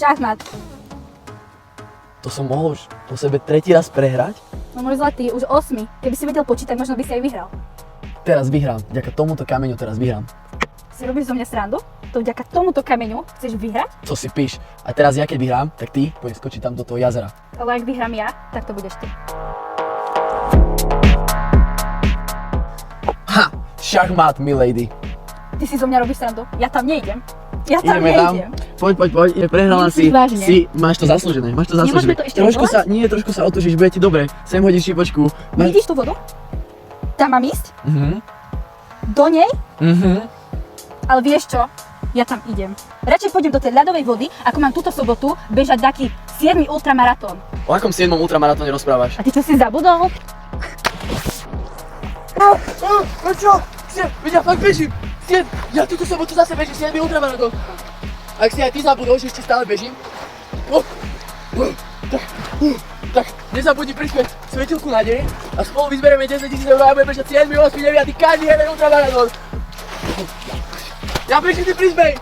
Šachmat. To som mohol už po sebe tretí raz prehrať? No môj zlatý, už 8. Keby si vedel počítať, možno by si aj vyhral. Teraz vyhrám. Vďaka tomuto kameňu teraz vyhrám. Si robíš zo mňa srandu? To vďaka tomuto kameňu chceš vyhrať? Co si píš? A teraz ja keď vyhrám, tak ty pôjdeš skočiť tam do toho jazera. Ale ak vyhrám ja, tak to budeš ty. Ha! Šachmat, milady. Ty si zo mňa robíš srandu? Ja tam nejdem. Ja tam Ideme tam. nejdem. Poď, prehrala Nemyslíš si. vážne? Máš to zaslúžené, Nemôžeme to ešte trošku sa otočíš, bude ti dobre. Sem hodíš šipočku. Vidíš tú vodu? Tam mám ísť? Do nej? Ale vieš čo? Ja tam idem. Radšej pôjdem do tej ľadovej vody, ako mám túto sobotu bežať taký 7. ultramaratón. O akom 7. ultramaratóne rozprávaš? A ty čo si zabudol? Čo? Ja fakt bežím. Ja túto sobotu zase bežím 7. ultramaratón. Ak si aj ty zabudol, že ešte stále bežím. Tak nezabudni prispieť svetilku nádeje a spolu vyzberieme 10 000 eur a budeme bežať 7., 8., 9. každý jeden ultramaratón. Ja bežím, ty prispej!